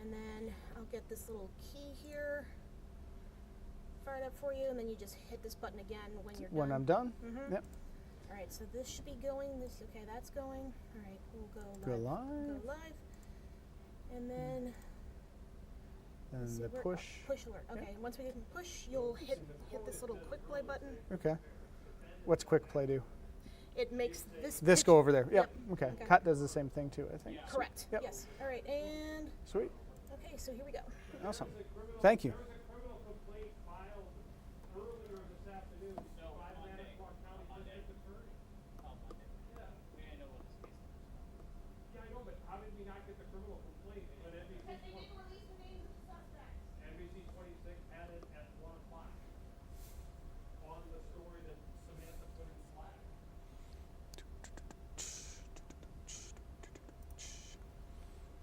And then I'll get this little key here fired up for you, and then you just hit this button again when you're done. When I'm done? Mm-hmm. Yep. All right, so this should be going. Okay, that's going. All right, we'll go live. Go live. Go live. And then And the push. Push alert. Okay, Yep. once we get in push, you'll hit this little quick play button. Okay. What's quick play do? It makes this This go over there. Yep. Yep. Okay. Okay. Cut does the same thing too, I think. Correct. Yep. Yes. All right, and Sweet. okay, so here we go. Awesome. Thank you.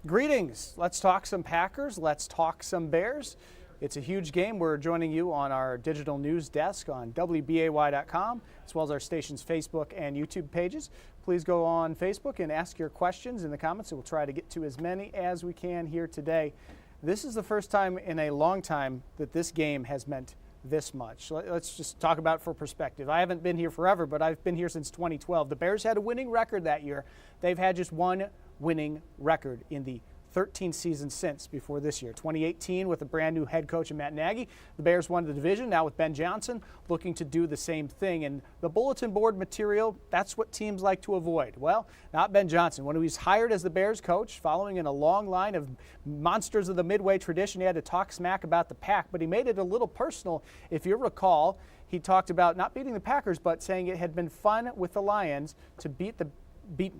Greetings. Let's talk some Packers. Let's talk some Bears. It's a huge game. We're joining you on our digital news desk on WBAY.com, as well as our station's Facebook and YouTube pages. Please go on Facebook and ask your questions in the comments, and we'll try to get to as many as we can here today. This is the first time in a long time that this game has meant this much. Let's just talk about it for perspective. I haven't been here forever, but I've been here since 2012. The Bears had a winning record that year. They've had just one winning record in the 13 seasons since before this year. 2018 with a brand new head coach in Matt Nagy. The Bears won the division. Now with Ben Johnson looking to do the same thing. And the bulletin board material, that's what teams like to avoid. Well, not Ben Johnson. When he was hired as the Bears coach, following in a long line of monsters of the Midway tradition, he had to talk smack about the Pack, but he made it a little personal. If you recall, he talked about not beating the Packers, but saying it had been fun with the Lions to beat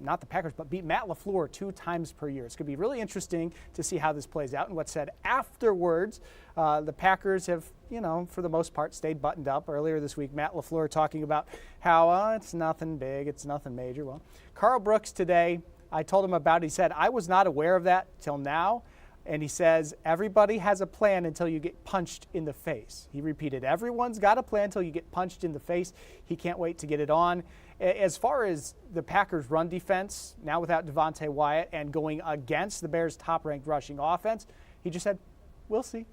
not the Packers, but beat Matt LaFleur 2 times per year. It's going to be really interesting to see how this plays out and what's said afterwards. The Packers have, for the most part, stayed buttoned up. Earlier this week, Matt LaFleur talking about how it's nothing big, it's nothing major. Well, Carl Brooks today, I told him about it. He said, I was not aware of that till now. And he says, everybody has a plan until you get punched in the face. He repeated, everyone's got a plan until you get punched in the face. He can't wait to get it on. As far as the Packers' run defense, now without Devontae Wyatt and going against the Bears' top-ranked rushing offense, he just said, we'll see.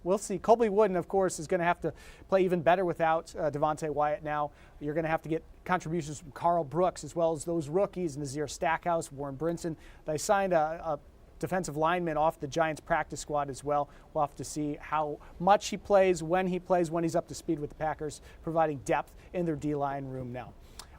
We'll see. Colby Wooden, of course, is going to have to play even better without Devontae Wyatt now. You're going to have to get contributions from Carl Brooks as well as those rookies, Nazir Stackhouse, Warren Brinson. They signed a defensive lineman off the Giants practice squad as well. We'll have to see how much he plays, when he's up to speed with the Packers, providing depth in their D-line room now.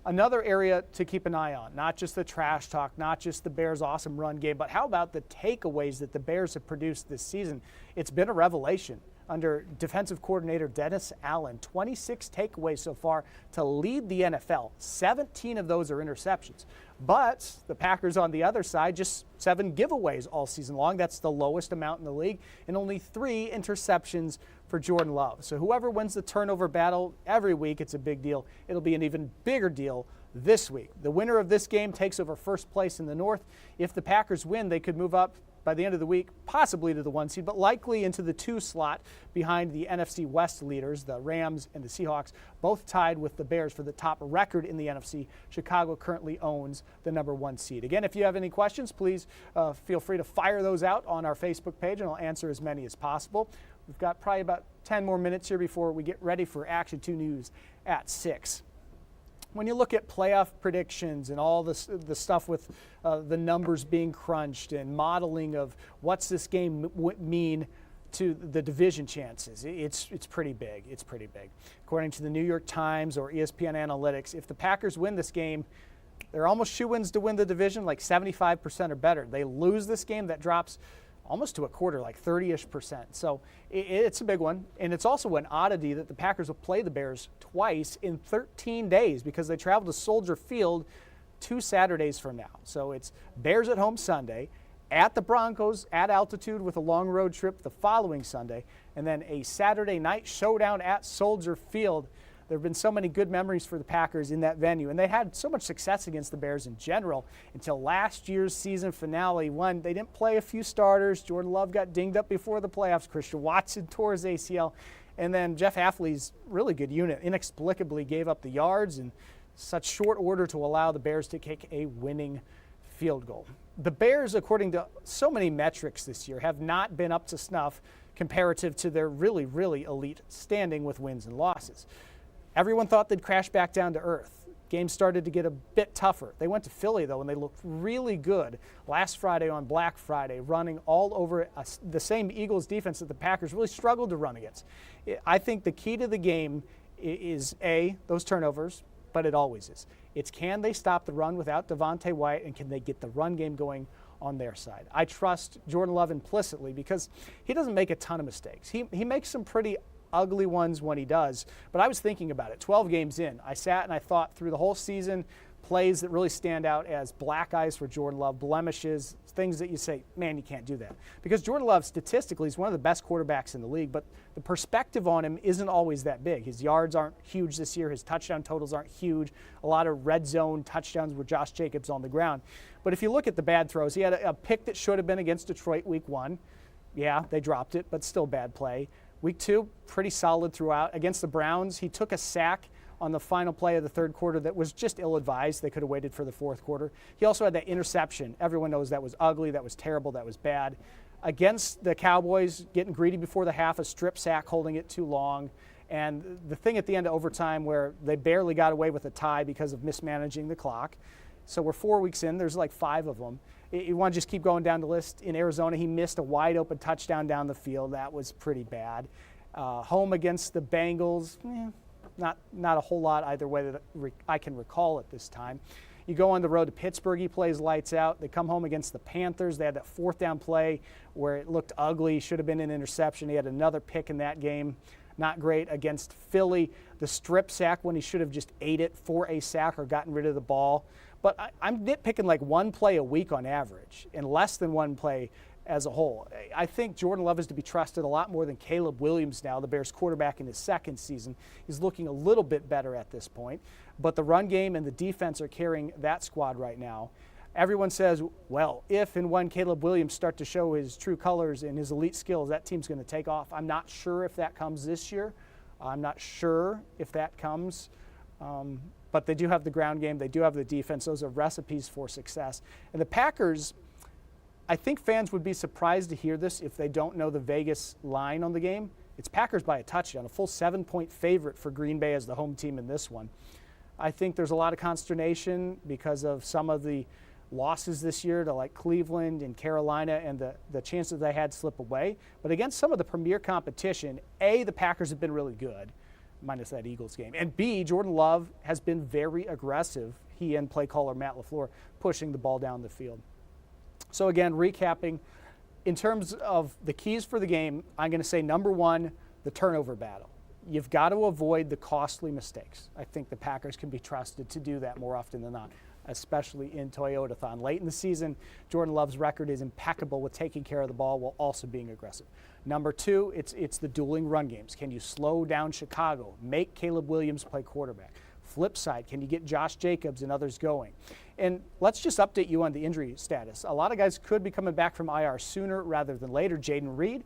Another area to keep an eye on, not just the trash talk, not just the Bears' awesome run game, but how about the takeaways that the Bears have produced this season? It's been a revelation under defensive coordinator Dennis Allen. 26 takeaways so far to lead the NFL. 17 of those are interceptions. But the Packers on the other side, just 7 giveaways all season long. That's the lowest amount in the league, and only 3 interceptions for Jordan Love. So whoever wins the turnover battle every week, it's a big deal. It'll be an even bigger deal this week. The winner of this game takes over first place in the North. If the Packers win, they could move up by the end of the week, possibly to the 1 seed, but likely into the 2 slot behind the NFC West leaders, the Rams and the Seahawks, both tied with the Bears for the top record in the NFC. Chicago currently owns the number 1 seed. Again, if you have any questions, please feel free to fire those out on our Facebook page, and I'll answer as many as possible. We've got probably about 10 more minutes here before we get ready for Action 2 News at 6. When you look at playoff predictions and all the stuff with the numbers being crunched and modeling of what's this game mean to the division chances, it's pretty big. It's pretty big. According to the New York Times or ESPN Analytics, if the Packers win this game, they're almost shoo-ins to win the division, like 75% or better. They lose this game, that drops almost to a quarter, like 30-ish%. So it's a big one. And it's also an oddity that the Packers will play the Bears twice in 13 days because they travel to Soldier Field 2 Saturdays from now. So it's Bears at home Sunday, at the Broncos at altitude with a long road trip the following Sunday, and then a Saturday night showdown at Soldier Field. There have been so many good memories for the Packers in that venue, and they had so much success against the Bears in general until last year's season finale when they didn't play a few starters. Jordan Love got dinged up before the playoffs. Christian Watson tore his ACL, and then Jeff Hafley's really good unit inexplicably gave up the yards in such short order to allow the Bears to kick a winning field goal. the Bears, according to so many metrics this year, have not been up to snuff comparative to their really, really elite standing with wins and losses. Everyone thought they'd crash back down to earth. Games started to get a bit tougher. They went to Philly, though, and they looked really good last Friday on Black Friday, running all over the same Eagles defense that the Packers really struggled to run against. I think the key to the game is, A, those turnovers, but it always is. It's can they stop the run without Devontae Wyatt, and can they get the run game going on their side? I trust Jordan Love implicitly because he doesn't make a ton of mistakes. He makes some pretty ugly ones when he does, but I was thinking about it 12 games in. I sat and I thought through the whole season, plays that really stand out as black eyes for Jordan Love, blemishes, things that you say, man, you can't do that. Because Jordan Love statistically is one of the best quarterbacks in the league, but the perspective on him isn't always that big. His yards aren't huge this year. His touchdown totals aren't huge. A lot of red zone touchdowns with Josh Jacobs on the ground. But if you look at the bad throws, he had a pick that should have been against Detroit week 1. Yeah, they dropped it, but still bad play. Week 2, pretty solid throughout. Against the Browns, he took a sack on the final play of the third quarter that was just ill-advised. They could have waited for the fourth quarter. He also had that interception. Everyone knows that was ugly, that was terrible, that was bad. Against the Cowboys, getting greedy before the half, a strip sack, holding it too long. And the thing at the end of overtime where they barely got away with a tie because of mismanaging the clock. So we're 4 weeks in. There's like 5 of them. You want to just keep going down the list. In Arizona, he missed a wide-open touchdown down the field. That was pretty bad. Home against the Bengals, not a whole lot either way that I can recall at this time. You go on the road to Pittsburgh, he plays lights out. They come home against the Panthers. They had that fourth down play where it looked ugly, should have been an interception. He had another pick in that game. Not great. Against Philly, the strip sack when he should have just ate it for a sack or gotten rid of the ball. But I'm nitpicking like one play a week on average and less than one play as a whole. I think Jordan Love is to be trusted a lot more than Caleb Williams now, the Bears quarterback in his second season. He's looking a little bit better at this point. But the run game and the defense are carrying that squad right now. Everyone says, well, if and when Caleb Williams start to show his true colors and his elite skills, that team's going to take off. I'm not sure if that comes this year. I'm not sure if that comes. But they do have the ground game. They do have the defense. Those are recipes for success. And the Packers, I think fans would be surprised to hear this if they don't know the Vegas line on the game. It's Packers by a touchdown, a full 7-point favorite for Green Bay as the home team in this one. I think there's a lot of consternation because of some of the losses this year to like Cleveland and Carolina and the chances they had slip away. But against some of the premier competition, A, the Packers have been really good, minus that Eagles game. And B, Jordan Love has been very aggressive, he and play caller Matt LaFleur, pushing the ball down the field. So again, recapping, in terms of the keys for the game, I'm going to say number 1, the turnover battle. You've got to avoid the costly mistakes. I think the Packers can be trusted to do that more often than not, especially in Toyotathon. Late in the season, Jordan Love's record is impeccable with taking care of the ball while also being aggressive. Number 2, it's the dueling run games. Can you slow down Chicago? Make Caleb Williams play quarterback. Flip side, can you get Josh Jacobs and others going? And let's just update you on the injury status. A lot of guys could be coming back from IR sooner rather than later. Jaden Reed,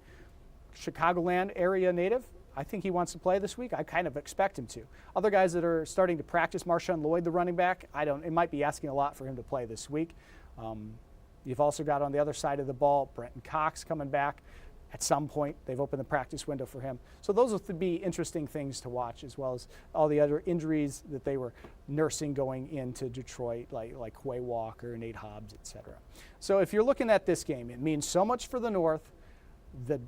Chicagoland area native, I think he wants to play this week. I kind of expect him to. Other guys that are starting to practice, Marshawn Lloyd, the running back, it might be asking a lot for him to play this week. You've also got on the other side of the ball, Brenton Cox coming back. At some point, they've opened the practice window for him. So those will be interesting things to watch, as well as all the other injuries that they were nursing going into Detroit, like Quay Walker, Nate Hobbs, et cetera. So if you're looking at this game, it means so much for the North. The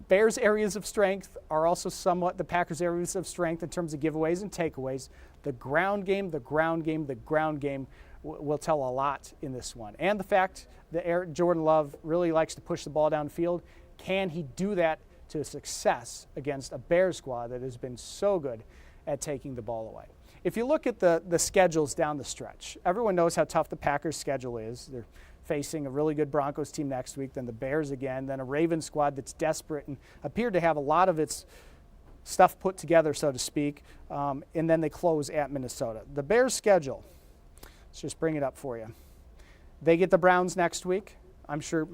Bears' areas of strength are also somewhat the Packers' areas of strength in terms of giveaways and takeaways. The ground game will tell a lot in this one. And the fact that Jordan Love really likes to push the ball downfield. Can he do that to success against a Bears squad that has been so good at taking the ball away? If you look at the schedules down the stretch, everyone knows how tough the Packers' schedule is. They're facing a really good Broncos team next week, then the Bears again, then a Ravens squad that's desperate and appeared to have a lot of its stuff put together, so to speak, and then they close at Minnesota. The Bears' schedule, let's just bring it up for you. They get the Browns next week. I'm sure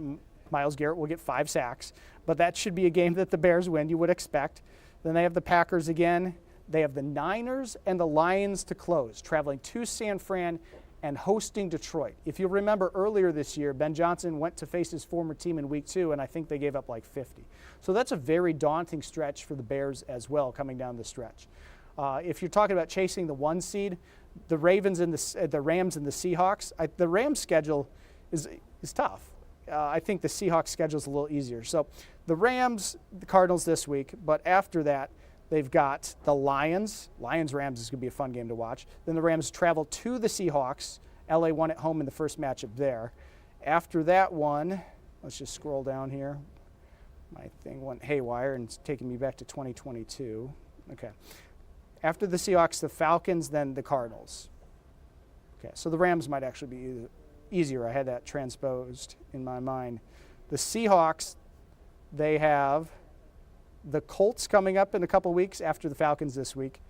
Myles Garrett will get 5 sacks, but that should be a game that the Bears win, you would expect. Then they have the Packers again. They have the Niners and the Lions to close, traveling to San Fran and hosting Detroit. If you'll remember earlier this year, Ben Johnson went to face his former team in week 2, and I think they gave up like 50. So that's a very daunting stretch for the Bears as well coming down the stretch. If you're talking about chasing the 1 seed, the Rams and the Seahawks, the Rams schedule is tough. I think the Seahawks schedule is a little easier. So the Rams, the Cardinals this week, but after that, they've got the Lions. Lions-Rams is going to be a fun game to watch. Then the Rams travel to the Seahawks. LA won at home in the first matchup there. After that one, let's just scroll down here. My thing went haywire and it's taking me back to 2022. Okay. After the Seahawks, the Falcons, then the Cardinals. Okay, so the Rams might actually be easier. I had that transposed in my mind. The Seahawks, they have the Colts coming up in a couple weeks after the Falcons this week.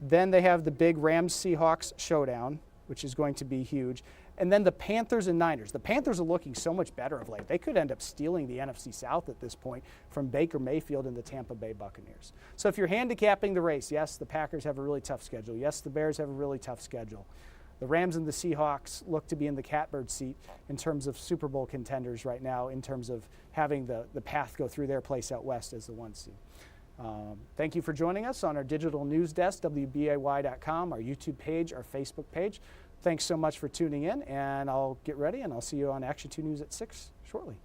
Then they have the big Rams-Seahawks showdown, which is going to be huge. And then the Panthers and Niners. The Panthers are looking so much better of late. They could end up stealing the NFC South at this point from Baker Mayfield and the Tampa Bay Buccaneers. So if you're handicapping the race, yes, the Packers have a really tough schedule. Yes, the Bears have a really tough schedule. The Rams and the Seahawks look to be in the catbird seat in terms of Super Bowl contenders right now, in terms of having the path go through their place out west as the 1 seed. Thank you for joining us on our digital news desk, WBAY.com, our YouTube page, our Facebook page. Thanks so much for tuning in, and I'll get ready, and I'll see you on Action 2 News at 6 shortly.